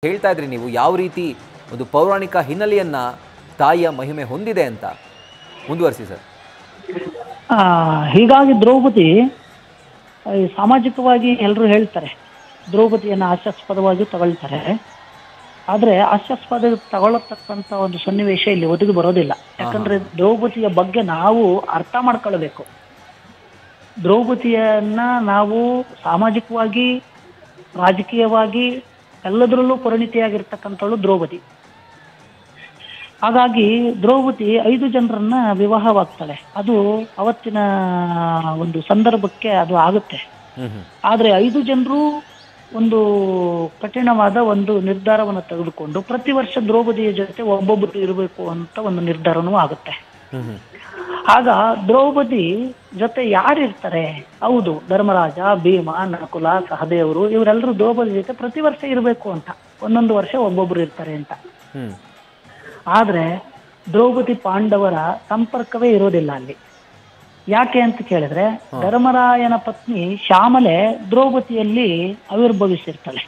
ಹೇಳ್ತಾ ಇದ್ರಿ ನೀವು ಯಾವ ರೀತಿ ಒಂದು ಪೌರಾಣಿಕ ಹಿನ್ನೆಲೆಯನ್ನ ತಾಯಿಯ ಮಹಿಮೆ ಹೊಂದಿದೆ ಅಂತ ಮುಂದುವರಿಸಿ ಸರ್. ಹೀಗಾಗಿ ದ್ರೌಪದಿ ಸಾಮಾಜಿಕವಾಗಿ ಎಲ್ಲರೂ ಹೇಳ್ತಾರೆ, ದ್ರೌಪದಿಯನ್ನು ಹಾಸ್ಯಾಸ್ಪದವಾಗಿ ತಗೊಳ್ತಾರೆ. ಆದರೆ ಹಾಸ್ಯಾಸ್ಪದ ತಗೊಳ್ಳತಕ್ಕಂಥ ಒಂದು ಸನ್ನಿವೇಶ ಇಲ್ಲಿ ಒದಗಿ ಬರೋದಿಲ್ಲ. ಯಾಕಂದ್ರೆ ದ್ರೌಪದಿಯ ಬಗ್ಗೆ ನಾವು ಅರ್ಥ ಮಾಡ್ಕೊಳ್ಬೇಕು. ದ್ರೌಪದಿಯನ್ನ ನಾವು ಸಾಮಾಜಿಕವಾಗಿ, ರಾಜಕೀಯವಾಗಿ ಎಲ್ಲದರಲ್ಲೂ ಪರಿಣಿತಿಯಾಗಿರ್ತಕ್ಕಂಥವಳು ದ್ರೌಪದಿ. ಹಾಗಾಗಿ ದ್ರೌಪದಿ 5 ಜನರನ್ನ ವಿವಾಹವಾಗ್ತಾಳೆ. ಅದು ಅವತ್ತಿನ ಒಂದು ಸಂದರ್ಭಕ್ಕೆ ಅದು ಆಗುತ್ತೆ. ಆದರೆ 5 ಜನರು ಒಂದು ಕಠಿಣವಾದ ಒಂದು ನಿರ್ಧಾರವನ್ನು ತೆಗೆದುಕೊಂಡು ಪ್ರತಿ ವರ್ಷ ದ್ರೌಪದಿಯ ಜೊತೆ ಒಬ್ಬೊಬ್ಬರು ಇರಬೇಕು ಅಂತ ಒಂದು ನಿರ್ಧಾರನೂ ಆಗುತ್ತೆ. ಆಗ ದ್ರೌಪದಿ ಜೊತೆ ಯಾರಿರ್ತಾರೆ? ಹೌದು, ಧರ್ಮರಾಜ, ಭೀಮ, ನಕುಲ, ಸಹದೇವರು ಇವರೆಲ್ಲರೂ ದ್ರೌಪದಿ ಜೊತೆ ಪ್ರತಿ ವರ್ಷ ಇರಬೇಕು ಅಂತ, ಒಂದೊಂದು ವರ್ಷ ಒಬ್ಬೊಬ್ರು ಇರ್ತಾರೆ ಅಂತ. ಆದ್ರೆ ದ್ರೌಪದಿ ಪಾಂಡವರ ಸಂಪರ್ಕವೇ ಇರೋದಿಲ್ಲ ಅಲ್ಲಿ. ಯಾಕೆ ಅಂತ ಕೇಳಿದ್ರೆ, ಧರ್ಮರಾಯನ ಪತ್ನಿ ಶ್ಯಾಮಲೆ ದ್ರೌಪದಿಯಲ್ಲಿ ಆವಿರ್ಭವಿಸಿರ್ತಾಳೆ.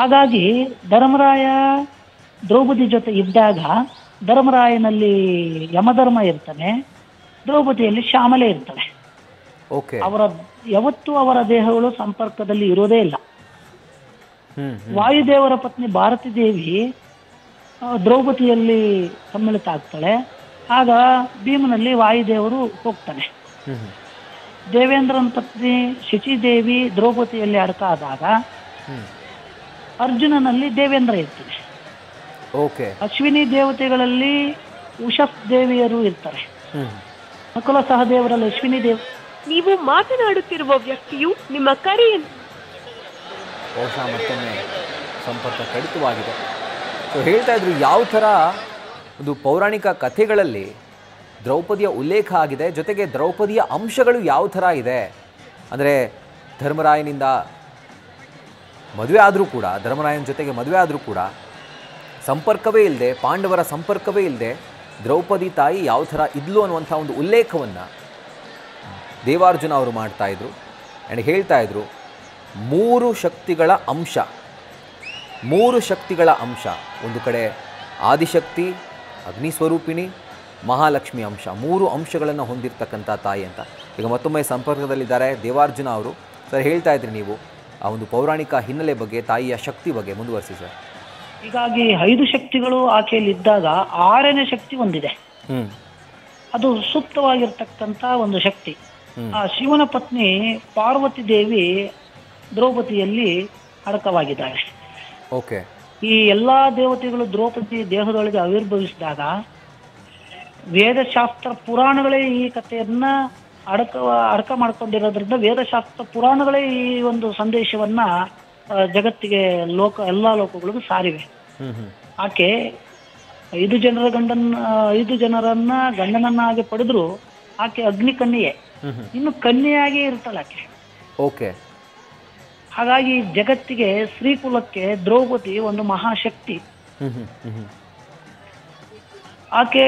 ಹಾಗಾಗಿ ಧರ್ಮರಾಯ ದ್ರೌಪದಿ ಜೊತೆ ಇದ್ದಾಗ ಧರ್ಮರಾಯನಲ್ಲಿ ಯಮಧರ್ಮ ಇರ್ತಾನೆ, ದ್ರೌಪದಿಯಲ್ಲಿ ಶ್ಯಾಮಲೆ ಇರ್ತಾಳೆ. ಯಾವತ್ತೂ ಅವರ ದೇಹಗಳು ಸಂಪರ್ಕದಲ್ಲಿ ಇರೋದೇ ಇಲ್ಲ. ವಾಯುದೇವರ ಪತ್ನಿ ಭಾರತೀ ದೇವಿ ದ್ರೌಪದಿಯಲ್ಲಿ ಸಮ್ಮಿಳಿತ ಆಗ್ತಾಳೆ. ಆಗ ಭೀಮನಲ್ಲಿ ವಾಯುದೇವರು ಹೋಗ್ತಾನೆ. ದೇವೇಂದ್ರನ ಪತ್ನಿ ಶಚಿದೇವಿ ದ್ರೌಪದಿಯಲ್ಲಿ ಅಡಕ ಆದಾಗ ಅರ್ಜುನನಲ್ಲಿ ದೇವೇಂದ್ರ ಇರ್ತಾನೆ. ಅಶ್ವಿನಿ ದೇವತೆಗಳಲ್ಲಿ ಉಷಸ್ ದೇವಿಯರು ಇರ್ತಾರೆ. ನಕುಲ ಸಹದೇವರಲ್ಲಿ ಅಶ್ವಿನಿ ದೇವಿ. ನೀವು ಮಾತನಾಡುತ್ತಿರುವ ವ್ಯಕ್ತಿಯು ನಿಮ್ಮ ಕರೆಯನ್ನು ಮತ್ತೊಮ್ಮೆ ಸಂಪರ್ಕ ಕಡಿತವಾಗಿದೆ. ಸೊ ಹೇಳ್ತಾ ಇದ್ರು ಯಾವ ಥರ ಒಂದು ಪೌರಾಣಿಕ ಕಥೆಗಳಲ್ಲಿ ದ್ರೌಪದಿಯ ಉಲ್ಲೇಖ ಆಗಿದೆ, ಜೊತೆಗೆ ದ್ರೌಪದಿಯ ಅಂಶಗಳು ಯಾವ ಥರ ಇದೆ ಅಂದರೆ ಧರ್ಮರಾಯನಿಂದ ಮದುವೆ ಆದರೂ ಕೂಡ, ಧರ್ಮರಾಯನ ಜೊತೆಗೆ ಮದುವೆ ಆದರೂ ಕೂಡ ಸಂಪರ್ಕವೇ ಇಲ್ಲದೆ, ಪಾಂಡವರ ಸಂಪರ್ಕವೇ ಇಲ್ಲದೆ ದ್ರೌಪದಿ ತಾಯಿ ಯಾವ ಥರ ಇದ್ಲು ಅನ್ನುವಂಥ ಒಂದು ಉಲ್ಲೇಖವನ್ನು ದೇವಾರ್ಜುನ ಅವರು ಮಾಡ್ತಾಯಿದ್ರು. ಆ್ಯಂಡ್ ಹೇಳ್ತಾ ಇದ್ರು 3 ಶಕ್ತಿಗಳ ಅಂಶ, 3 ಶಕ್ತಿಗಳ ಅಂಶ, ಒಂದು ಕಡೆ ಆದಿಶಕ್ತಿ, ಅಗ್ನಿಸ್ವರೂಪಿಣಿ, ಮಹಾಲಕ್ಷ್ಮಿ ಅಂಶ, 3 ಅಂಶಗಳನ್ನು ಹೊಂದಿರತಕ್ಕಂಥ ತಾಯಿ ಅಂತ. ಈಗ ಮತ್ತೊಮ್ಮೆ ಸಂಪರ್ಕದಲ್ಲಿದ್ದಾರೆ ದೇವಾರ್ಜುನ ಅವರು. ಸರ್, ಹೇಳ್ತಾ ಇದ್ರಿ ನೀವು ಆ ಒಂದು ಪೌರಾಣಿಕ ಹಿನ್ನೆಲೆ ಬಗ್ಗೆ, ತಾಯಿಯ ಶಕ್ತಿ ಬಗ್ಗೆ ಮುಂದುವರಿಸಿ ಸರ್. ಹೀಗಾಗಿ 5 ಶಕ್ತಿಗಳು ಆಕೆಯಲ್ಲಿ ಇದ್ದಾಗ 6ನೇ ಶಕ್ತಿ ಒಂದಿದೆ. ಅದು ಸೂಕ್ತವಾಗಿರ್ತಕ್ಕಂಥ ಒಂದು ಶಕ್ತಿ. ಆ ಶಿವನ ಪತ್ನಿ ಪಾರ್ವತಿ ದೇವಿ ದ್ರೌಪದಿಯಲ್ಲಿ ಅಡಕವಾಗಿದ್ದಾಳೆ. ಈ ಎಲ್ಲಾ ದೇವತೆಗಳು ದ್ರೌಪದಿ ದೇಹದೊಳಗೆ ಆವಿರ್ಭವಿಸಿದಾಗ ವೇದಶಾಸ್ತ್ರ ಪುರಾಣಗಳೇ ಈ ಕಥೆಯನ್ನ ಅಡಕ ಮಾಡ್ಕೊಂಡಿರೋದ್ರಿಂದ ವೇದಶಾಸ್ತ್ರ ಪುರಾಣಗಳೇ ಈ ಒಂದು ಸಂದೇಶವನ್ನ ಜಗತ್ತಿಗೆ ಎಲ್ಲಾ ಲೋಕಗಳಿಗೂ ಸಾರಿವೆ. ಆಕೆ 5 ಜನರನ್ನ ಗಂಡನನ್ನಾಗಿ ಪಡೆದ್ರು ಆಕೆ ಅಗ್ನಿ ಕನ್ಯೆ, ಇನ್ನು ಕನ್ಯೆಯಾಗಿ ಇರ್ತಾಳೆ ಆಕೆ. ಹಾಗಾಗಿ ಜಗತ್ತಿಗೆ, ಶ್ರೀಕುಲಕ್ಕೆ ದ್ರೌಪದಿ ಒಂದು ಮಹಾಶಕ್ತಿ. ಆಕೆ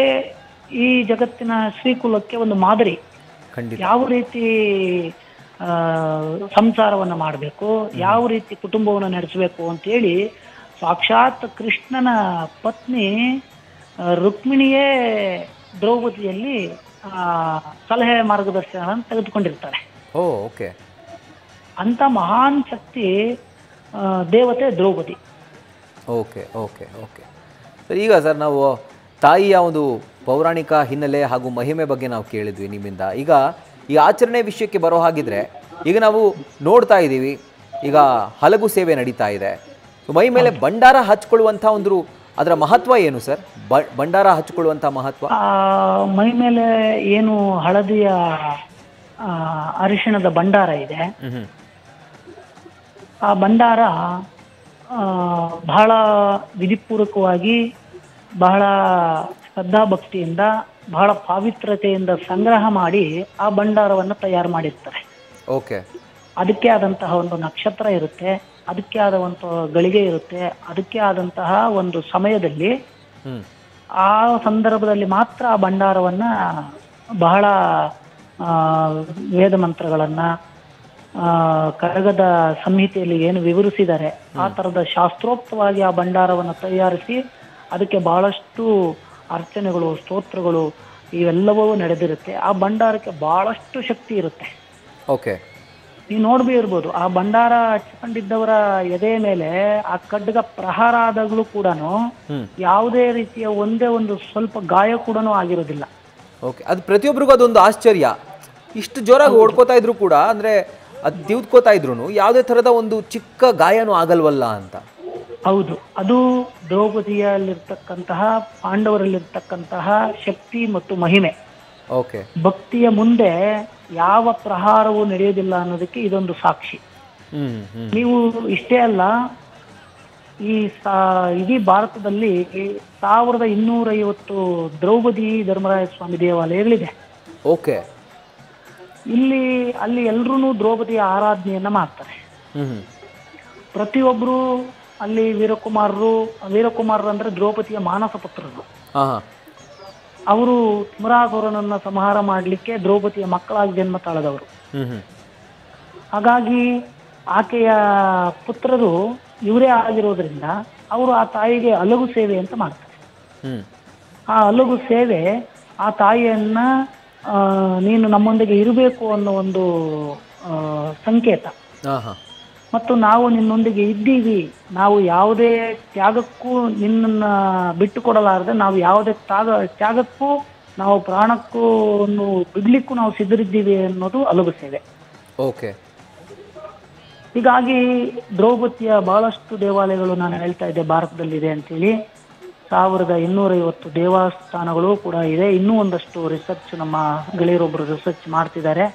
ಈ ಜಗತ್ತಿನ ಶ್ರೀಕುಲಕ್ಕೆ ಒಂದು ಮಾದರಿ. ಯಾವ ರೀತಿ ಸಂಸಾರವನ್ನು ಮಾಡಬೇಕು, ಯಾವ ರೀತಿ ಕುಟುಂಬವನ್ನು ನಡೆಸಬೇಕು ಅಂತೇಳಿ ಸಾಕ್ಷಾತ್ ಕೃಷ್ಣನ ಪತ್ನಿ ರುಕ್ಮಿಣಿಯೇ ದ್ರೌಪದಿಯಲ್ಲಿ ಸಲಹೆ ಮಾರ್ಗದರ್ಶನ ತೆಗೆದುಕೊಂಡಿರ್ತಾರೆ. ಅಂತ ಮಹಾನ್ ಶಕ್ತಿ ದೇವತೆ ದ್ರೌಪದಿ. ಸರ್, ಈಗ ಸರ್ ನಾವು ತಾಯಿಯ ಒಂದು ಪೌರಾಣಿಕ ಹಿನ್ನೆಲೆ ಹಾಗೂ ಮಹಿಮೆ ಬಗ್ಗೆ ನಾವು ಕೇಳಿದ್ವಿ ನಿಮ್ಮಿಂದ. ಈಗ ಈ ಆಚರಣೆ ವಿಷಯಕ್ಕೆ ಬರೋ ಹಾಗಿದ್ರೆ, ಈಗ ನಾವು ನೋಡ್ತಾ ಇದ್ದೀವಿ, ಈಗ ಹಲಗು ಸೇವೆ ನಡೀತಾ ಇದೆ. ಮೈ ಮೇಲೆ ಭಂಡಾರ ಹಚ್ಕೊಳ್ಳುವಂಥ ಒಂದು ಅದರ ಮಹತ್ವ ಏನು ಸರ್? ಭಂಡಾರ ಹಚ್ಕೊಳ್ಳುವಂಥ ಮಹತ್ವ? ಮೈ ಮೇಲೆ ಏನು ಹಳದಿಯ ಅರಿಶಿಣದ ಭಂಡಾರ ಇದೆ, ಆ ಭಂಡಾರ ಬಹಳ ವಿಧಿಪೂರ್ವಕವಾಗಿ, ಬಹಳ ಶ್ರದ್ಧಾಭಕ್ತಿಯಿಂದ, ಬಹಳ ಪಾವಿತ್ರತೆಯಿಂದ ಸಂಗ್ರಹ ಮಾಡಿ ಆ ಭಂಡಾರವನ್ನು ತಯಾರು ಮಾಡಿರ್ತಾರೆ. ಅದಕ್ಕೆ ಆದಂತಹ ಒಂದು ನಕ್ಷತ್ರ ಇರುತ್ತೆ, ಅದಕ್ಕೆ ಆದಂತಹ ಗಳಿಗೆ ಇರುತ್ತೆ, ಅದಕ್ಕೆ ಆದಂತಹ ಒಂದು ಸಮಯದಲ್ಲಿ ಆ ಸಂದರ್ಭದಲ್ಲಿ ಮಾತ್ರ ಆ ಭಂಡಾರವನ್ನ ಬಹಳ ವೇದ ಮಂತ್ರಗಳನ್ನ ಕರಗದ ಸಂಹಿತೆಯಲ್ಲಿ ಏನು ವಿವರಿಸಿದ್ದಾರೆ ಆ ತರದ ಶಾಸ್ತ್ರೋಕ್ತವಾಗಿ ಆ ಭಂಡಾರವನ್ನು ತಯಾರಿಸಿ ಅದಕ್ಕೆ ಬಹಳಷ್ಟು ಅರ್ಚನೆಗಳು, ಸ್ತೋತ್ರಗಳು ಇವೆಲ್ಲವೂ ನಡೆದಿರುತ್ತೆ. ಆ ಭಂಡಾರಕ್ಕೆ ಬಹಳಷ್ಟು ಶಕ್ತಿ ಇರುತ್ತೆ. ಓಕೆ, ನೀವು ನೋಡ್ಬಿ ಇರ್ಬೋದು, ಆ ಭಂಡಾರ ಹಚ್ಕೊಂಡಿದ್ದವರ ಎದೆ ಮೇಲೆ ಆ ಖಡ್ಗ ಪ್ರಹಾರ ಆದಾಗಲೂ ಕೂಡ ಯಾವುದೇ ರೀತಿಯ ಒಂದೇ ಒಂದು ಸ್ವಲ್ಪ ಗಾಯ ಕೂಡ ಆಗಿರೋದಿಲ್ಲ. ಓಕೆ, ಅದು ಪ್ರತಿಯೊಬ್ಬರಿಗೂ ಅದೊಂದು ಆಶ್ಚರ್ಯ. ಇಷ್ಟು ಜೋರಾಗಿ ಓಡ್ಕೋತಾ ಇದ್ರು ಕೂಡ, ಅಂದರೆ ಅದು ತಿವ್ಕೋತಾ ಇದ್ರು ಯಾವುದೇ ಥರದ ಒಂದು ಚಿಕ್ಕ ಗಾಯನೂ ಆಗಲ್ವಲ್ಲ ಅಂತ. ಹೌದು, ಅದು ದ್ರೌಪದಿಯಲ್ಲಿರ್ತಕ್ಕಂತಹ, ಪಾಂಡವರಲ್ಲಿರ್ತಕ್ಕಂತಹ ಶಕ್ತಿ ಮತ್ತು ಮಹಿಮೆ. ಓಕೆ, ಭಕ್ತಿಯ ಮುಂದೆ ಯಾವ ಪ್ರಹಾರವೂ ನಡೆಯೋದಿಲ್ಲ ಅನ್ನೋದಕ್ಕೆ ಇದೊಂದು ಸಾಕ್ಷಿ. ನೀವು ಇಷ್ಟೇ ಅಲ್ಲ, ಈ ಇಡೀ ಭಾರತದಲ್ಲಿ 1250 ದ್ರೌಪದಿ ಧರ್ಮರಾಯ ಸ್ವಾಮಿ ದೇವಾಲಯಗಳಿದೆ. ಓಕೆ, ಅಲ್ಲಿ ಎಲ್ರೂ ದ್ರೌಪದಿಯ ಆರಾಧನೆಯನ್ನ ಮಾಡ್ತಾರೆ. ಪ್ರತಿಯೊಬ್ರು ಅಲ್ಲಿ ವೀರಕುಮಾರರು ಅಂದ್ರೆ ದ್ರೌಪದಿಯ ಮಾನಸ ಪುತ್ರರು. ಅವರು ತುಮರಾಸುರನನ್ನ ಸಂಹಾರ ಮಾಡಲಿಕ್ಕೆ ದ್ರೌಪದಿಯ ಮಕ್ಕಳಾಗಿ ಜನ್ಮ ತಾಳದವರು. ಹಾಗಾಗಿ ಆಕೆಯ ಪುತ್ರರು ಇವರೇ ಆಗಿರೋದ್ರಿಂದ ಅವರು ಆ ತಾಯಿಗೆ ಅಲಗು ಸೇವೆ ಅಂತ ಮಾಡ್ತಾರೆ. ಆ ಅಲಗು ಸೇವೆ ಆ ತಾಯಿಯನ್ನ ನೀನು ನಮ್ಮೊಂದಿಗೆ ಇರಬೇಕು ಅನ್ನೋ ಒಂದು ಸಂಕೇತ. ಮತ್ತು ನಾವು ನಿನ್ನೊಂದಿಗೆ ಇದ್ದೀವಿ, ನಾವು ಯಾವುದೇ ತ್ಯಾಗಕ್ಕೂ ನಿನ್ನನ್ನು ಬಿಟ್ಟು ಕೊಡಲಾರದೆ, ನಾವು ಯಾವುದೇ ತ್ಯಾಗಕ್ಕೂ ನಾವು ಪ್ರಾಣಕ್ಕೂ ಬಿಡ್ಲಿಕ್ಕೂ ನಾವು ಸಿದ್ಧರಿದ್ದೀವಿ ಅನ್ನೋದು ಅಲಗು ಸೇವೆ. ಓಕೆ, ಹೀಗಾಗಿ ದ್ರೌಪದಿಯ ಬಹಳಷ್ಟು ದೇವಾಲಯಗಳು ನಾನು ಹೇಳ್ತಾ ಇದ್ದೆ ಭಾರತದಲ್ಲಿದೆ ಅಂತೇಳಿ. 1250 ದೇವಸ್ಥಾನಗಳು ಕೂಡ ಇದೆ. ಇನ್ನೂ ಒಂದಷ್ಟು ರಿಸರ್ಚ್ ನಮ್ಮ ಗೆಳೆಯರೊಬ್ಬರು ರಿಸರ್ಚ್ ಮಾಡ್ತಿದ್ದಾರೆ.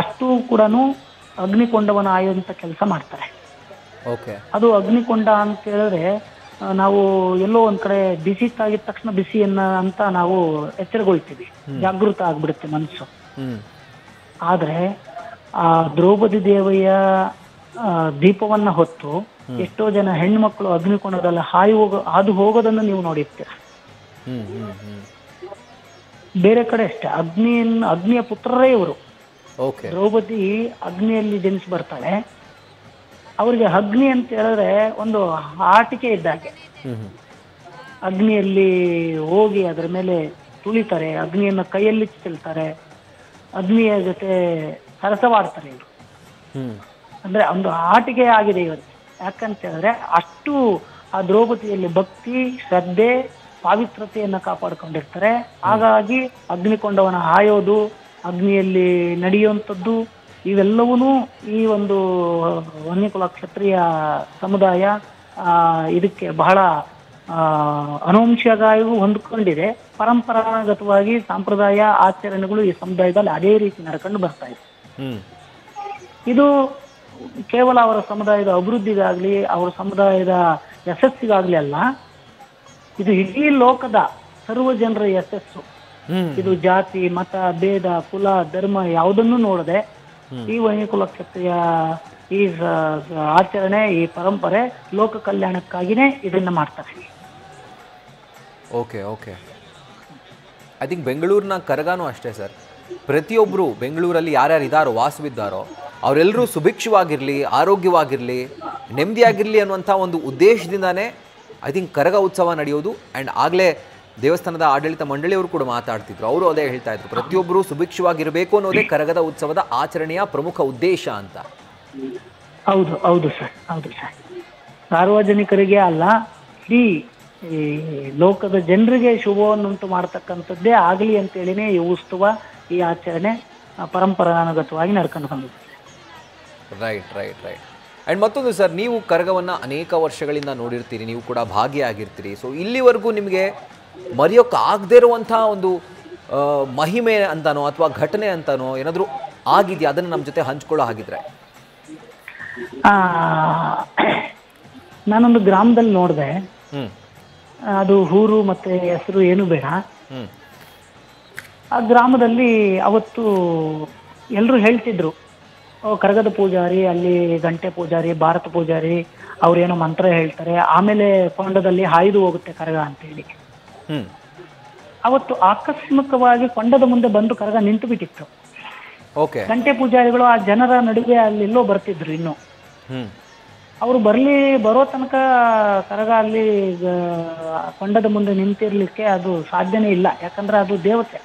ಅಷ್ಟು ಕೂಡ ಅಗ್ನಿಕೊಂಡವನ ಆಯುವಂತ ಕೆಲಸ ಮಾಡ್ತಾರೆ. ಓಕೆ, ಅದು ಅಗ್ನಿಕೊಂಡ ಅಂತ ಹೇಳಿದ್ರೆ ನಾವು ಎಲ್ಲೋ ಒಂದ್ ಕಡೆ ಬಿಸಿ ತಾಗಿದ ತಕ್ಷಣ ಬಿಸಿಯನ್ನ ಅಂತ ನಾವು ಎಚ್ಚರಗೊಳ್ತೀವಿ, ಜಾಗೃತ ಆಗ್ಬಿಡುತ್ತೆ ಮನಸ್ಸು. ಆದ್ರೆ ಆ ದ್ರೌಪದಿ ದೇವಿಯ ದೀಪವನ್ನ ಹೊತ್ತು ಎಷ್ಟೋ ಜನ ಹೆಣ್ಮಕ್ಳು ಅಗ್ನಿಕೊಂಡದಲ್ಲಿ ಹಾದು ಹೋಗೋದನ್ನು ನೀವು ನೋಡಿರ್ತೀರ. ಬೇರೆ ಕಡೆ ಅಷ್ಟೇ, ಅಗ್ನಿಯ ಪುತ್ರರೇ ಇವರು. ದ್ರೌಪದಿ ಅಗ್ನಿಯಲ್ಲಿ ಜನಿಸಿ ಬರ್ತಾಳೆ. ಅವರಿಗೆ ಅಗ್ನಿ ಅಂತ ಹೇಳಿದ್ರೆ ಒಂದು ಆಟಿಕೆ ಇದ್ದಾಗೆ. ಅಗ್ನಿಯಲ್ಲಿ ಹೋಗಿ ಅದರ ಮೇಲೆ ತುಳಿತಾರೆ, ಅಗ್ನಿಯನ್ನ ಕೈಯಲ್ಲಿ ಚೆಲ್ತಾರೆ, ಅಗ್ನಿಯ ಜೊತೆ ಸರಸವಾಡ್ತಾರೆ ಇವರು. ಅಂದ್ರೆ ಒಂದು ಆಟಿಕೆ ಆಗಿದೆ ಇವರಿಗೆ. ಯಾಕಂತ ಹೇಳಿದ್ರೆ ಅಷ್ಟು ಆ ದ್ರೌಪದಿಯಲ್ಲಿ ಭಕ್ತಿ, ಶ್ರದ್ಧೆ, ಪಾವಿತ್ರತೆಯನ್ನ ಕಾಪಾಡ್ಕೊಂಡಿರ್ತಾರೆ. ಹಾಗಾಗಿ ಅಗ್ನಿಕೊಂಡವನ ಹಾಯೋದು, ಅಗ್ನಿಯಲ್ಲಿ ನಡೆಯುವಂಥದ್ದು ಇವೆಲ್ಲವೂ ಈ ಒಂದು ವನ್ಯಕುಲ ಕ್ಷತ್ರಿಯ ಸಮುದಾಯ ಇದಕ್ಕೆ ಬಹಳ ಅನುವಂಶಿಕವಾಗಿ ಹೊಂದ್ಕೊಂಡಿದೆ. ಪರಂಪರಾಗತವಾಗಿ ಸಂಪ್ರದಾಯ ಆಚರಣೆಗಳು ಈ ಸಮುದಾಯದಲ್ಲಿ ಅದೇ ರೀತಿ ನಡ್ಕೊಂಡು ಬರ್ತಾ ಇದೆ. ಇದು ಕೇವಲ ಅವರ ಸಮುದಾಯದ ಅಭಿವೃದ್ಧಿಗಾಗ್ಲಿ, ಅವರ ಸಮುದಾಯದ ಯಶಸ್ಸಿಗಾಗ್ಲಿ ಅಲ್ಲ, ಇದು ಇಡೀ ಲೋಕದ ಸರ್ವ ಜನರ ಯಶಸ್ಸು. ಇದು ಜಾತಿ, ಮತ, ಭೇದ, ಕುಲ, ಧರ್ಮ ಯಾವುದನ್ನು ನೋಡದೆ ಈ ವನ್ಯಕುಲ ಕ್ಷತ್ರಿಯ ಈ ಆಚರಣೆ, ಈ ಪರಂಪರೆ ಲೋಕ ಕಲ್ಯಾಣಕ್ಕಾಗಿನೇ ಇದನ್ನ ಮಾಡ್ತಾರೆ. ಓಕೆ ಓಕೆ, ಐ ಥಿಂಕ್ ಬೆಂಗಳೂರಿನ ಕರಗಾನೂ ಅಷ್ಟೇ ಸರ್. ಪ್ರತಿಯೊಬ್ಬರು ಬೆಂಗಳೂರಲ್ಲಿ ಯಾರ್ಯಾರು ಇದ್ದಾರೋ, ವಾಸವಿದ್ದಾರೋ, ಅವರೆಲ್ಲರೂ ಸುಭಿಕ್ಷವಾಗಿರಲಿ, ಆರೋಗ್ಯವಾಗಿರಲಿ, ನೆಮ್ಮದಿಯಾಗಿರಲಿ ಅನ್ನುವಂಥ ಒಂದು ಉದ್ದೇಶದಿಂದಾನೇ ಐ ಥಿಂಕ್ ಕರಗ ಉತ್ಸವ ನಡೆಯೋದು. ಆ್ಯಂಡ್ ಆಗಲೇ ದೇವಸ್ಥಾನದ ಆಡಳಿತ ಮಂಡಳಿಯವರು ಕೂಡ ಮಾತಾಡ್ತಿದ್ರು. ಅವರು ಅದೇ ಹೇಳ್ತಾ ಇದ್ರು, ಪ್ರತಿಯೊಬ್ಬರು ಸುಭಿಕ್ಷವಾಗಿರಬೇಕು ಅನ್ನೋದೇ ಕರಗದ ಉತ್ಸವದ ಆಚರಣೆಯ ಪ್ರಮುಖ ಉದ್ದೇಶ ಅಂತ. ಹೌದು ಹೌದು ಸರ್, ಹೌದು ಸರ್. ಸಾರ್ವಜನಿಕರಿಗೆ ಅಲ್ಲ, ಇಡೀ ಈ ಲೋಕದ ಜನರಿಗೆ ಶುಭವನ್ನುಂಟು ಮಾಡತಕ್ಕಂಥದ್ದೇ ಆಗಲಿ ಅಂತೇಳಿನೇ ಈ ಉತ್ಸವ, ಈ ಆಚರಣೆ ಪರಂಪರಾನುಗತವಾಗಿ ನಡ್ಕೊಂಡು ಬಂದಿದೆ. Right right right. ಆ್ಯಂಡ್ ಮತ್ತೊಂದು ಸರ್, ನೀವು ಕರಗವನ್ನು ಅನೇಕ ವರ್ಷಗಳಿಂದ ನೋಡಿರ್ತೀರಿ, ನೀವು ಕೂಡ ಭಾಗಿಯಾಗಿರ್ತೀರಿ. ಸೊ ಇಲ್ಲಿವರೆಗೂ ನಿಮಗೆ ಮರೆಯೋಕ್ಕೆ ಆಗದೇ ಇರುವಂಥ ಒಂದು ಮಹಿಮೆ ಅಂತಾನೋ ಅಥವಾ ಘಟನೆ ಅಂತಾನೋ ಏನಾದರೂ ಆಗಿದೆಯಾ? ಅದನ್ನು ನಮ್ಮ ಜೊತೆ ಹಂಚ್ಕೊಳ್ಳೋ ಹಾಗಿದ್ರೆ. ನಾನೊಂದು ಗ್ರಾಮದಲ್ಲಿ ನೋಡಿದೆ, ಅದು ಊರು ಮತ್ತೆ ಹೆಸರು ಏನು ಬೇಡ. ಆ ಗ್ರಾಮದಲ್ಲಿ ಅವತ್ತು ಎಲ್ಲರೂ ಹೇಳ್ತಿದ್ರು, ಕರಗದ ಪೂಜಾರಿ, ಅಲ್ಲಿ ಗಂಟೆ ಪೂಜಾರಿ, ಭಾರತ ಪೂಜಾರಿ, ಅವ್ರೇನೋ ಮಂತ್ರ ಹೇಳ್ತಾರೆ, ಆಮೇಲೆ ಕೊಂಡದಲ್ಲಿ ಹಾಯ್ದು ಹೋಗುತ್ತೆ ಕರಗ ಅಂತೇಳಿ. ಅವತ್ತು ಆಕಸ್ಮಿಕವಾಗಿ ಕೊಂಡದ ಮುಂದೆ ಬಂದು ಕರಗ ನಿಂತು ಬಿಟ್ಟಿತ್ತು. ಓಕೆ. ಗಂಟೆ ಪೂಜಾರಿಗಳು ಆ ಜನರ ನಡುವೆ ಅಲ್ಲೆಲ್ಲೋ ಬರ್ತಿದ್ರು ಇನ್ನು. ಅವರು ಬರೋ ತನಕ ಕರಗ ಅಲ್ಲಿ ಕೊಂಡದ ಮುಂದೆ ನಿಂತಿರ್ಲಿಕ್ಕೆ ಅದು ಸಾಧ್ಯನೇ ಇಲ್ಲ, ಯಾಕಂದ್ರೆ ಅದು ದೇವತೆ.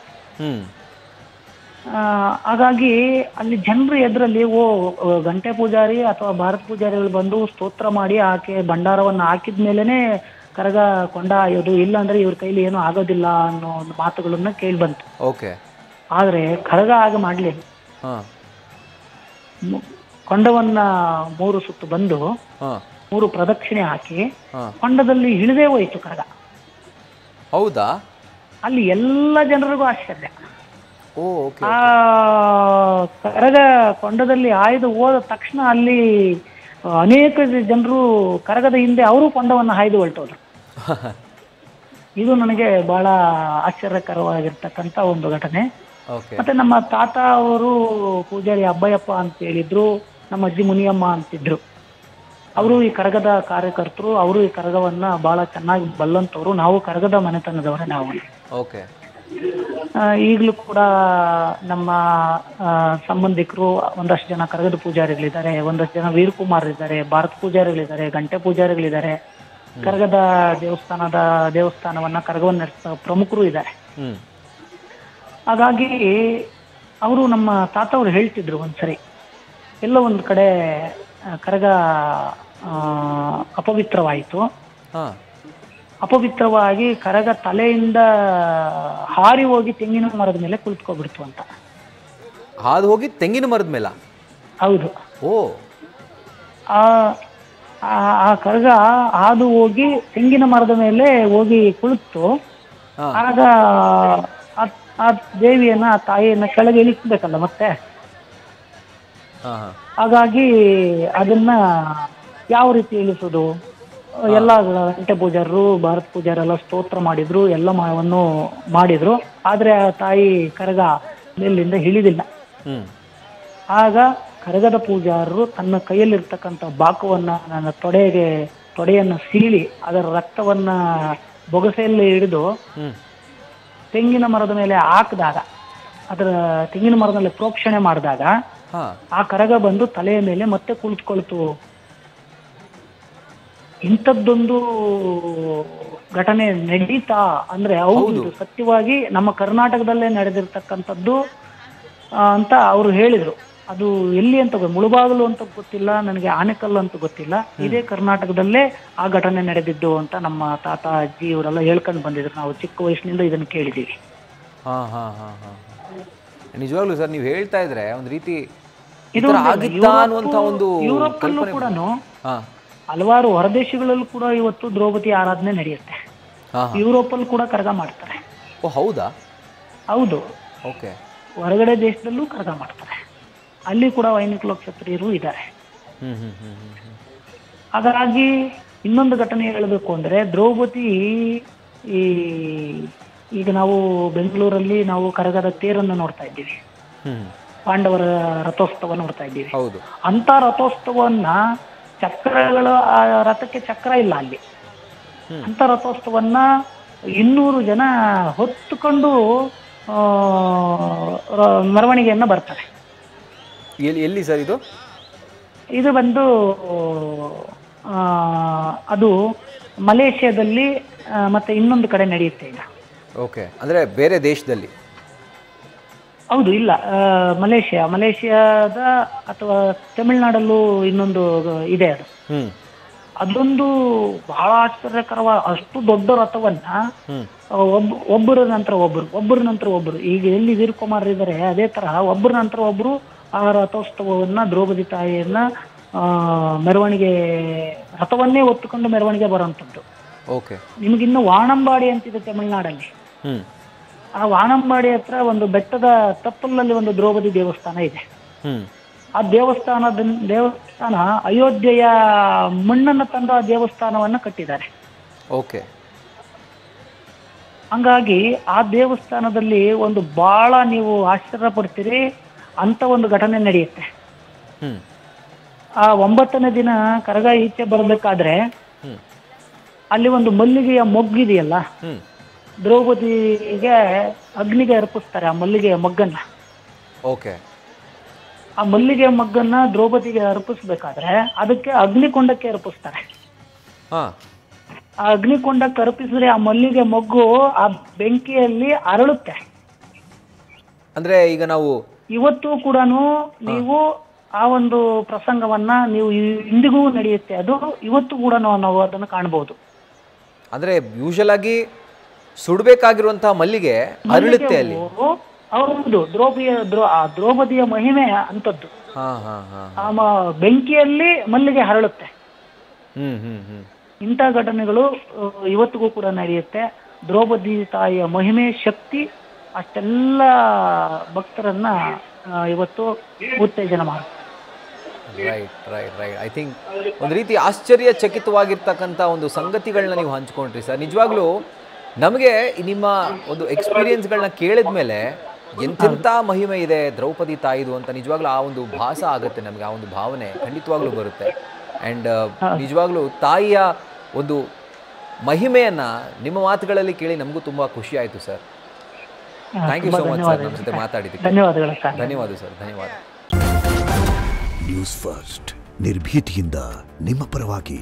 ಹಾಗಾಗಿ ಅಲ್ಲಿ ಜನರು ಎದುರಲ್ಲಿ ಗಂಟೆ ಪೂಜಾರಿ ಅಥವಾ ಭಾರತ ಪೂಜಾರಿಗಳು ಬಂದು ಸ್ತೋತ್ರ ಮಾಡಿ ಆಕೆ ಭಂಡಾರವನ್ನು ಹಾಕಿದ್ಮೇಲೆನೆ ಕರಗ ಕೊಂಡ ಆಯೋದು, ಇಲ್ಲ ಅಂದ್ರೆ ಇವ್ರ ಕೈಲಿ ಏನೂ ಆಗೋದಿಲ್ಲ ಅನ್ನೋ ಒಂದು ಮಾತುಗಳನ್ನ ಕೇಳಿ ಬಂತು. ಓಕೆ. ಆದ್ರೆ ಕರಗ ಆಗ ಮಾಡ್ಲಿಲ್ಲ. ಕೊಂಡವನ್ನ 3 ಸುತ್ತು ಬಂದು 3 ಪ್ರದಕ್ಷಿಣೆ ಹಾಕಿ ಕೊಂಡದಲ್ಲಿ ಇಳಿದೇ ಹೋಯ್ತು ಕರಗ. ಹೌದಾ? ಅಲ್ಲಿ ಎಲ್ಲ ಜನರಿಗೂ ಆಶ್ಚರ್ಯ. ಆ ಕರಗ ಕೊಂಡದಲ್ಲಿ ಹಾಯ್ದು ಹೋದ ತಕ್ಷಣ ಅಲ್ಲಿ ಅನೇಕ ಜನರು ಕರಗದ ಹಿಂದೆ ಅವರು ಕೊಂಡವನ್ನು ಹಾಯ್ದು ಹೊರಟೋದ್ರು. ಇದು ನನಗೆ ಬಹಳ ಆಶ್ಚರ್ಯಕರವಾಗಿರ್ತಕ್ಕಂಥ ಒಂದು ಘಟನೆ. ಮತ್ತೆ ನಮ್ಮ ತಾತ ಅವರು ಪೂಜಾರಿ ಅಬ್ಬಯ್ಯಪ್ಪ ಅಂತ ಹೇಳಿದ್ರು, ನಮ್ಮ ಅಜ್ಜಿ ಮುನಿಯಮ್ಮ ಅಂತಿದ್ರು. ಅವರು ಈ ಕರಗದ ಕಾರ್ಯಕರ್ತರು, ಅವರು ಈ ಕರಗವನ್ನ ಬಹಳ ಚೆನ್ನಾಗಿ ಬಲ್ಲಂತವ್ರು. ನಾವು ಕರಗದ ಮನೆತನದವರೇ ನಾವು. ಈಗಲೂ ಕೂಡ ನಮ್ಮ ಸಂಬಂಧಿಕರು ಒಂದಷ್ಟು ಜನ ಕರಗದ ಪೂಜಾರಿಗಳಿದ್ದಾರೆ, ಒಂದಷ್ಟು ಜನ ವೀರಕುಮಾರ್ ಇದ್ದಾರೆ, ಭಾರತ ಪೂಜಾರಿಗಳಿದ್ದಾರೆ, ಗಂಟೆ ಪೂಜಾರಿಗಳಿದ್ದಾರೆ. ಕರಗದ ದೇವಸ್ಥಾನವನ್ನ ಕರಗವನ್ನ ನಡೆಸೋ ಪ್ರಮುಖರು ಇದ್ದಾರೆ. ಹಾಗಾಗಿ ಅವರು ನಮ್ಮ ತಾತ ಅವರು ಹೇಳ್ತಿದ್ರು, ಒಂದ್ಸರಿ ಎಲ್ಲೋ ಒಂದು ಕಡೆ ಕರಗ ಅಪವಿತ್ರವಾಯಿತು. ಅಪವಿತ್ರವಾಗಿ ಕರಗ ತಲೆಯಿಂದ ಹಾರಿ ಹೋಗಿ ತೆಂಗಿನ ಮರದ ಮೇಲೆ ಕುಳಿತುಕೊಬಿಡ್ತು ಅಂತ. ಹಾದು ಹೋಗಿ ತೆಂಗಿನ ಮರದ ಮೇಲೆ? ಹೌದು. ಆ ಕರಗ ಹಾದು ಹೋಗಿ ತೆಂಗಿನ ಮರದ ಮೇಲೆ ಹೋಗಿ ಕುಳಿತು, ಆಗ ಆ ದೇವಿಯನ್ನ, ಆ ತಾಯಿಯನ್ನ ಕೆಳಗೆ ಇಳಿಸ್ಬೇಕಲ್ಲ ಮತ್ತೆ. ಹಾಗಾಗಿ ಅದನ್ನ ಯಾವ ರೀತಿ ಇಳಿಸೋದು, ಎಲ್ಲ ಗಂಟೆ ಪೂಜಾರರು ಭಾರತ ಪೂಜಾರೆಲ್ಲ ಸ್ತೋತ್ರ ಮಾಡಿದ್ರು, ಎಲ್ಲ ಮಾಡಿದ್ರು. ಆದ್ರೆ ಆ ತಾಯಿ ಕರಗ ಮೇಲಿಂದ ಇಳಿದಿಲ್ಲ. ಆಗ ಕರಗದ ಪೂಜಾರರು ತನ್ನ ಕೈಯಲ್ಲಿರ್ತಕ್ಕಂಥ ಬಾಕುವನ್ನ ನನ್ನ ತೊಡೆಯನ್ನ ಸೀಳಿ ಅದರ ರಕ್ತವನ್ನ ಬೊಗಸೆಯಲ್ಲಿ ಹಿಡಿದು ತೆಂಗಿನ ಮರದ ಮೇಲೆ ಹಾಕಿದಾಗ, ಅದರ ತೆಂಗಿನ ಮರದ ಮೇಲೆ ಪ್ರೋಕ್ಷಣೆ ಮಾಡಿದಾಗ ಆ ಕರಗ ಬಂದು ತಲೆಯ ಮೇಲೆ ಮತ್ತೆ ಕುಳಿತುಕೊಳ್ತು. ಇಂಥದ್ದೊಂದು ಘಟನೆ ನಡೀತಾ ಅಂದ್ರೆ ಹೌದು, ಸತ್ಯವಾಗಿ ನಮ್ಮ ಕರ್ನಾಟಕದಲ್ಲೇ ನಡೆದಿರ್ತಕ್ಕಂಥದ್ದು ಅಂತ ಅವರು ಹೇಳಿದ್ರು. ಅದು ಎಲ್ಲಿ ಅಂತ ಮುಳುಬಾಗಲು ಅಂತ ಗೊತ್ತಿಲ್ಲ ನನಗೆ, ಆನೆಕಲ್ಲು ಅಂತ ಗೊತ್ತಿಲ್ಲ, ಇದೇ ಕರ್ನಾಟಕದಲ್ಲೇ ಆ ಘಟನೆ ನಡೆದಿದ್ದು ಅಂತ ನಮ್ಮ ತಾತ ಅಜ್ಜಿ ಇವರೆಲ್ಲ ಹೇಳ್ಕೊಂಡು ಬಂದಿದ್ರು. ನಾವು ಚಿಕ್ಕ ವಯಸ್ಸಿನಿಂದ ಇದನ್ನು ಕೇಳಿದ್ದೀವಿ. ನಿಜವಾಗ್ಲೂ ಸರ್, ನೀವು ಹೇಳ್ತಾ ಇದ್ರೆ ಒಂದು ರೀತಿ ಯುರೋಪಲ್ಲೂ ಕೂಡ ಹಲವಾರು ಹೊರದೇಶಗಳಲ್ಲೂ ಕೂಡ ಇವತ್ತು ದ್ರೌಪದಿ ಆರಾಧನೆ ನಡೆಯುತ್ತೆ. ಯುರೋಪಲ್ಲಿ ಕೂಡ ಕರಗ ಮಾಡ್ತಾರೆ. ಹೌದಾ? ಹೌದು. ಓಕೆ. ಹೊರಗಡೆ ದೇಶದಲ್ಲೂ ಕರಗ ಮಾಡ್ತಾರೆ. ಅಲ್ಲಿ ಕೂಡ ವೈನಿಕಲೋ ಕ್ಷತ್ರಿಯರು ಇದ್ದಾರೆ. ಹಾಗಾಗಿ ಇನ್ನೊಂದು ಘಟನೆ ಹೇಳಬೇಕು ಅಂದ್ರೆ, ದ್ರೌಪದಿ ಈಗ ನಾವು ಬೆಂಗಳೂರಲ್ಲಿ ನಾವು ಕರಗದ ತೇರನ್ನು ನೋಡ್ತಾ ಇದ್ದೀವಿ, ಪಾಂಡವರ ರಥೋತ್ಸವ ನೋಡ್ತಾ ಇದ್ದೀವಿ. ಅಂತ ರಥೋತ್ಸವನ್ನ ಚಕ್ರಗಳ ರಥಕ್ಕೆ ಚಕ್ರ ಇಲ್ಲ ಅಲ್ಲಿ. ಅಂತ ರಥೋತ್ಸವನ್ನ 200 ಜನ ಹೊತ್ತುಕೊಂಡು ಮೆರವಣಿಗೆಯನ್ನ ಬರ್ತಾರೆ. ಎಲ್ಲಿ ಸರ್ ಇದು? ಇದು ಬಂದು ಅದು ಮಲೇಷ್ಯಾದಲ್ಲಿ ಮತ್ತೆ ಇನ್ನೊಂದು ಕಡೆ ನಡೆಯುತ್ತೆ ಈಗ. ಓಕೆ, ಅಂದ್ರೆ ಬೇರೆ ದೇಶದಲ್ಲಿ? ಹೌದು, ಇಲ್ಲ, ಮಲೇಷ್ಯಾದ ಅಥವಾ ತಮಿಳುನಾಡಲ್ಲೂ ಇನ್ನೊಂದು ಇದೆ. ಅದೊಂದು ಬಹಳ ಆಶ್ಚರ್ಯಕರವಾದ ಅಷ್ಟು ದೊಡ್ಡ ರಥವನ್ನ ಒಬ್ಬರ ನಂತರ ಒಬ್ಬರು ಈಗ ಎಲ್ಲಿ ವೀರಕುಮಾರ್ ಇದ್ದಾರೆ ಅದೇ ತರಹ ಒಬ್ಬರ ನಂತರ ಒಬ್ರು ಆ ರಥೋತ್ಸವವನ್ನ ದ್ರೌಪದಿ ತಾಯಿಯನ್ನ ಮೆರವಣಿಗೆ ರಥವನ್ನೇ ಹೊತ್ತುಕೊಂಡು ಮೆರವಣಿಗೆ ಬರುವಂಥದ್ದು. ನಿಮಗಿನ್ನು ವಾಣಂಬಾಡಿ ಅಂತಿದೆ ತಮಿಳುನಾಡಲ್ಲಿ. ಆ ವಾಣಂಬಾಡಿ ಹತ್ರ ಒಂದು ಬೆಟ್ಟದ ತಪ್ಪಲಲ್ಲಿ ಒಂದು ದ್ರೌಪದಿ ದೇವಸ್ಥಾನ ಇದೆ. ಆ ದೇವಸ್ಥಾನ ಅಯೋಧ್ಯೆಯ ಮಣ್ಣನ್ನು ತಂದು ಆ ದೇವಸ್ಥಾನವನ್ನ ಕಟ್ಟಿದ್ದಾರೆ. ಹಂಗಾಗಿ ಆ ದೇವಸ್ಥಾನದಲ್ಲಿ ಒಂದು ಬಹಳ ನೀವು ಆಶ್ಚರ್ಯ ಪಡ್ತೀರಿ ಅಂತ ಒಂದು ಘಟನೆ ನಡೆಯುತ್ತೆ. ಆ 9ನೇ ದಿನ ಕರಗ ಈಚೆ ಬರಬೇಕಾದ್ರೆ ಅಲ್ಲಿ ಒಂದು ಮಲ್ಲಿಗೆಯ ಮೊಗ್ಗಿದೆಯಲ್ಲ, ದ್ರೌಪದಿಗೆ ಅಗ್ನಿಗೆ ಅರ್ಪಿಸ್ತಾರೆ ಆ ಮಲ್ಲಿಗೆಯ ಮೊಗ್ಗನ್ನ. ಆ ಮಲ್ಲಿಗೆ ಮಗ್ಗನ್ನ ದ್ರೌಪದಿಗೆ ಅರ್ಪಿಸ್ಬೇಕಾದ್ರೆ ಅದಕ್ಕೆ ಅಗ್ನಿಕೊಂಡಕ್ಕೆ ಅರ್ಪಿಸ್ತಾರೆ. ಹಾಂ ಆ ಅಗ್ನಿಕೊಂಡಕ್ಕೆ ಅರ್ಪಿಸಿದ್ರೆ ಆ ಮಲ್ಲಿಗೆ ಮೊಗ್ಗು ಆ ಬೆಂಕಿಯಲ್ಲಿ ಅರಳುತ್ತೆ. ಅಂದರೆ ಈಗ ನಾವು ಇವತ್ತು ಕೂಡ ನೀವು ಆ ಒಂದು ಪ್ರಸಂಗವನ್ನ ನೀವು ಇಂದಿಗೂ ನಡೆಯುತ್ತೆ, ಅದು ಇವತ್ತು ಕೂಡ ನಾವು ಅದನ್ನು ಕಾಣಬಹುದು. ಅಂದರೆ ಯೂಶಲ್ ಆಗಿ ಸುಡಬೇಕಾಗಿರುವಂತಹ ಮಲ್ಲಿಗೆ ಅರಳುತ್ತೆ ಅಲ್ಲಿ. ಹೌದು, ದ್ರೌಪದಿಯ ಮಹಿಮೆ ಅಂತದ್ದು. ಹಾಂ ಹಾಂ ಹಾಂ ಬೆಂಕಿಯಲ್ಲಿ ಮಲ್ಲಿಗೆ ಹರಳುತ್ತೆ. ಹ್ಮ್ ಹ್ಮ್ ಹ್ಮ್ ಇಂಥ ಘಟನೆಗಳು ಇವತ್ತಿಗೂ ಕೂಡ ನಡೆಯುತ್ತೆ. ದ್ರೌಪದಿ ತಾಯಿಯ ಮಹಿಮೆ ಶಕ್ತಿ ಅಷ್ಟೆಲ್ಲ ಭಕ್ತರನ್ನ ಇವತ್ತು ಉತ್ತೇಜನ ಮಾಡುತ್ತೆ. Right right right. I think ಒಂದು ರೀತಿ ಆಶ್ಚರ್ಯಚಕಿತವಾಗಿರ್ತಕ್ಕಂಥ ಒಂದು ಸಂಗತಿಗಳನ್ನ ನೀವು ಹಂಚ್ಕೊಂಡ್ರಿ ಸರ್. ನಿಜವಾಗ್ಲೂ ನಮಗೆ ನಿಮ್ಮ ಒಂದು ಎಕ್ಸ್ಪೀರಿಯನ್ಸ್ಗಳನ್ನ ಕೇಳಿದ ಮೇಲೆ ಎಂತೆಂಥ ಮಹಿಮೆ ಇದೆ ದ್ರೌಪದಿ ತಾಯಿದು ಅಂತ ನಿಜವಾಗ್ಲೂ ಆ ಒಂದು ಭಾಸ ಆಗುತ್ತೆ ನಮಗೆ, ಆ ಒಂದು ಭಾವನೆ ಖಂಡಿತವಾಗ್ಲೂ ಬರುತ್ತೆ. ಆ್ಯಂಡ್ ನಿಜವಾಗ್ಲೂ ತಾಯಿಯ ಒಂದು ಮಹಿಮೆಯನ್ನು ನಿಮ್ಮ ಮಾತುಗಳಲ್ಲಿ ಕೇಳಿ ನಮಗೂ ತುಂಬ ಖುಷಿ ಆಯಿತು sir. Thank you so much sir, ನಮ್ಮ ಜೊತೆ ಮಾತಾಡಿದ್ದಕ್ಕೆ. ಧನ್ಯವಾದಗಳು ಸರ್. ಧನ್ಯವಾದ ಸರ್, ಧನ್ಯವಾದ. ನ್ಯೂಸ್ ಫಸ್ಟ್ ನಿರ್ಭೀತಿಯಿಂದ ನಿಮ್ಮ ಪರವಾಗಿ.